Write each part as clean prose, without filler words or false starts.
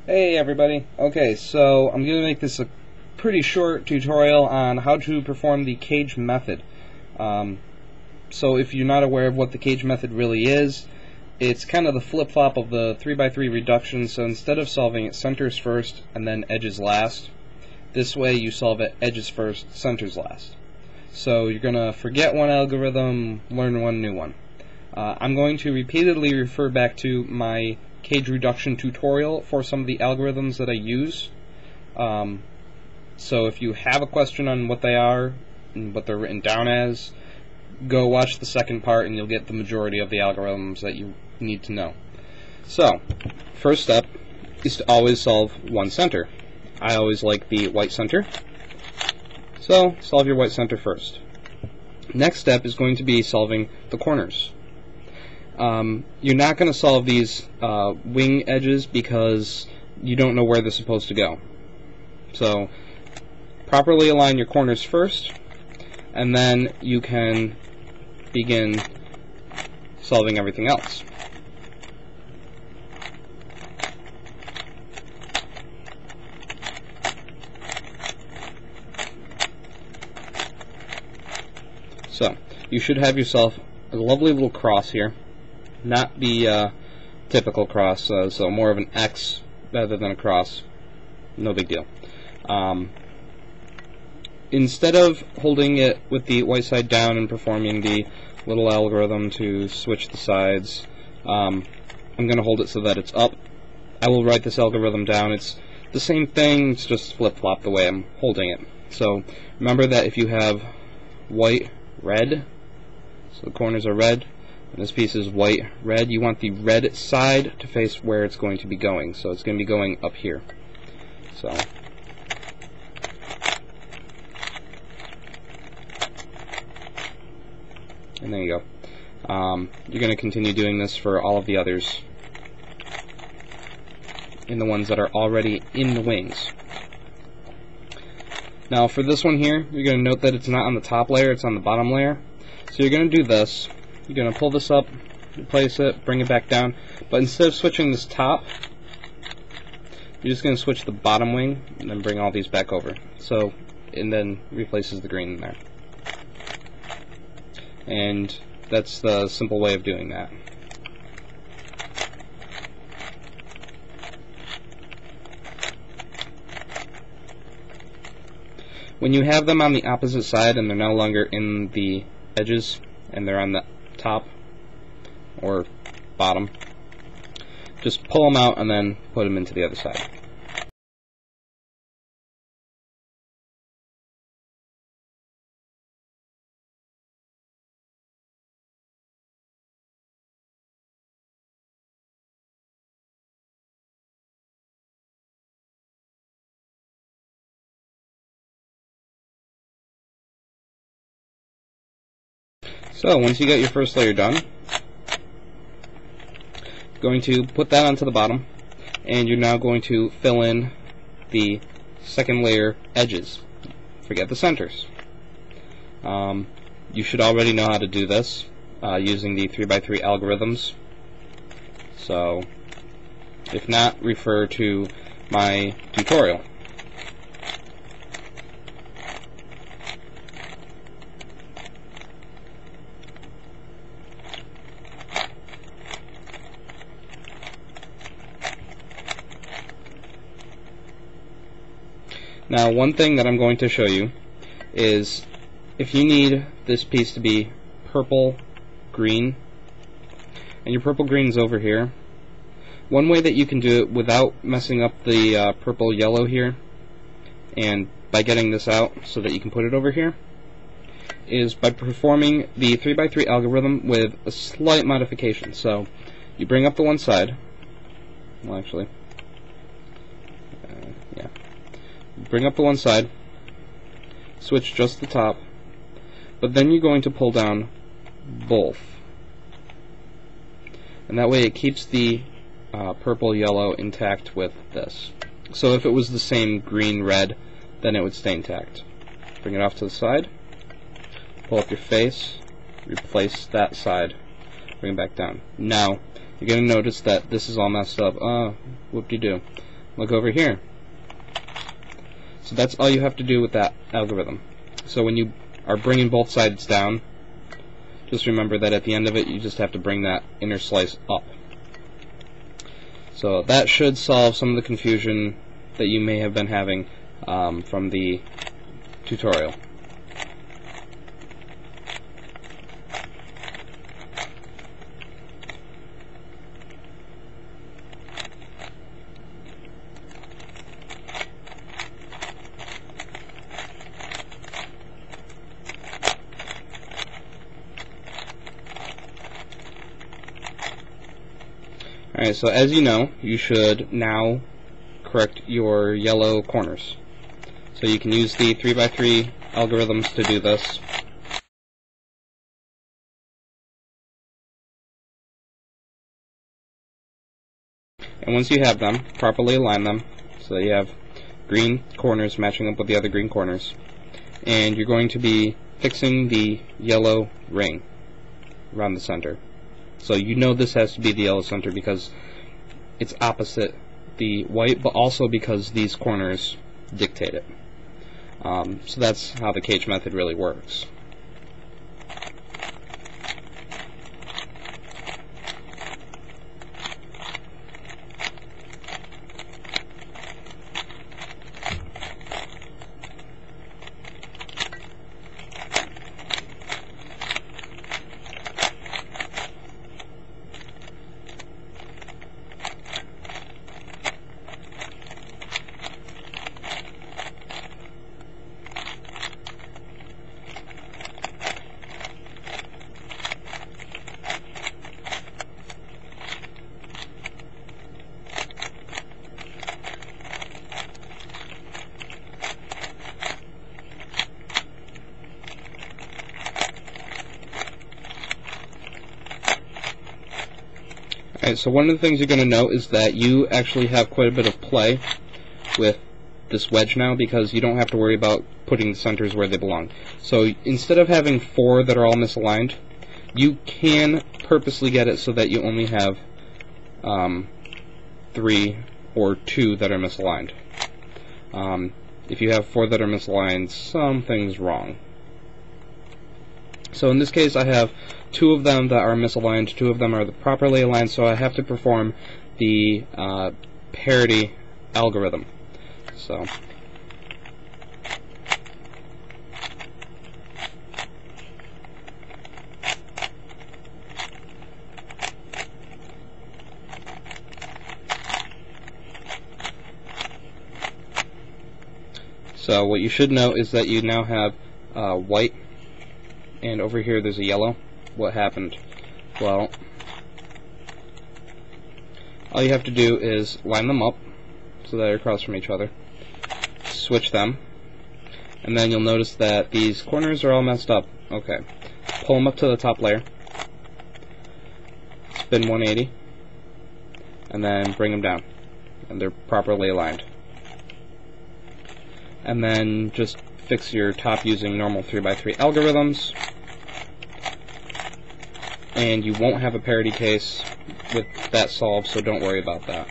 Hey everybody. Okay, so I'm going to make this a pretty short tutorial on how to perform the cage method. So if you're not aware of what the cage method really is, it's kind of the flip-flop of the 3x3 reduction. So instead of solving it centers first and then edges last, this way you solve it edges first, centers last. So you're going to forget one algorithm, learn one new one. I'm going to repeatedly refer back to my cage reduction tutorial for some of the algorithms that I use. So if you have a question on what they are and what they're written down as, go watch the second part and you'll get the majority of the algorithms that you need to know. So, first step is to always solve one center. I always like the white center, so solve your white center first. Next step is going to be solving the corners. You're not going to solve these wing edges because you don't know where they're supposed to go. So properly align your corners first, and then you can begin solving everything else. So you should have yourself a lovely little cross here. Not the typical cross, so more of an X rather than a cross. No big deal. Instead of holding it with the white side down and performing the little algorithm to switch the sides, I'm going to hold it so that it's up. I will write this algorithm down. It's the same thing, it's just flip-flop the way I'm holding it. So remember that if you have white, red, so the corners are red, and this piece is white, red, you want the red side to face where it's going to be going. So it's going to be going up here. So and there you go. You're going to continue doing this for all of the others in the ones that are already in the wings. Now for this one here, you're going to note that it's not on the top layer, it's on the bottom layer. So you're going to do this. You're going to pull this up, replace it, bring it back down, but instead of switching this top, you're just going to switch the bottom wing and then bring all these back over. So, and then replaces the green in there. And that's the simple way of doing that. When you have them on the opposite side and they're no longer in the edges and they're on the top or bottom, just pull them out and then put them into the other side. So once you get your first layer done, you're going to put that onto the bottom, and you're now going to fill in the second layer edges. Forget the centers. You should already know how to do this using the 3x3 algorithms. So if not, refer to my tutorial. Now one thing that I'm going to show you is if you need this piece to be purple green and your purple green is over here, one way that you can do it without messing up the purple yellow here and by getting this out so that you can put it over here is by performing the 3x3 algorithm with a slight modification. So you bring up the one side, well actually bring up the one side, switch just the top, but then you're going to pull down both, and that way it keeps the purple yellow intact with this. So if it was the same green red, then it would stay intact. Bring it off to the side, pull up your face, replace that side, bring it back down. Now you're going to notice that this is all messed up. Whoop-de-doo. look over here. So that's all you have to do with that algorithm. So when you are bringing both sides down, just remember that at the end of it you just have to bring that inner slice up. So that should solve some of the confusion that you may have been having from the tutorial. Alright, so as you know, you should now correct your yellow corners. So you can use the 3x3 algorithms to do this. And once you have them, properly align them so that you have green corners matching up with the other green corners. And you're going to be fixing the yellow ring around the center. So you know this has to be the yellow center because it's opposite the white, but also because these corners dictate it. So that's how the cage method really works. Alright, so one of the things you're going to note is that you actually have quite a bit of play with this wedge now because you don't have to worry about putting the centers where they belong. So instead of having 4 that are all misaligned, you can purposely get it so that you only have 3 or 2 that are misaligned. If you have 4 that are misaligned, something's wrong. So in this case I have 2 of them that are misaligned, 2 of them are properly aligned, so I have to perform the parity algorithm. So what you should know is that you now have white, and over here there's a yellow. What happened? Well, all you have to do is line them up so that they're across from each other, switch them, and then you'll notice that these corners are all messed up. Okay, pull them up to the top layer, spin 180, and then bring them down, and they're properly aligned. And then just fix your top using normal 3x3 algorithms, and you won't have a parity case with that solved, so don't worry about that.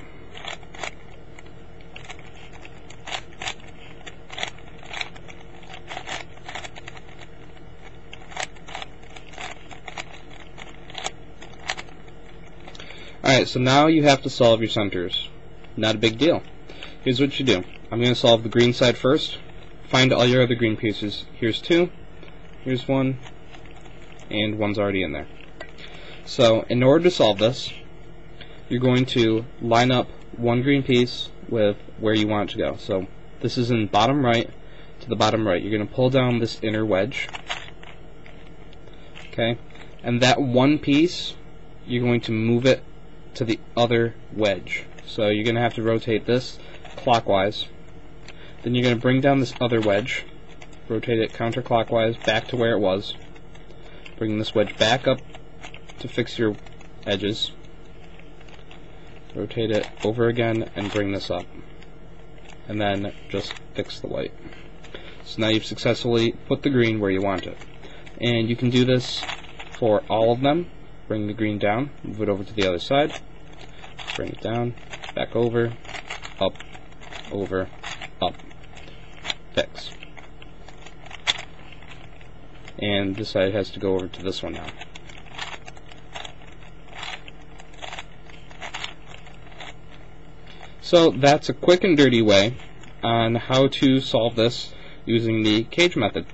Alright, so now you have to solve your centers. Not a big deal. Here's what you do. I'm going to solve the green side first. Find all your other green pieces. Here's 2, here's 1, and 1's already in there. So in order to solve this, you're going to line up one green piece with where you want it to go. So this is in bottom right to the bottom right. You're going to pull down this inner wedge. Okay? And that one piece, you're going to move it to the other wedge. So you're going to have to rotate this clockwise. Then you're going to bring down this other wedge, rotate it counterclockwise back to where it was, bring this wedge back up to fix your edges, rotate it over again and bring this up, and then just fix the white. So now you've successfully put the green where you want it. And you can do this for all of them. Bring the green down, move it over to the other side, bring it down, back over, up, over, up, fix. And this side has to go over to this one now. So that's a quick and dirty way on how to solve this using the cage method.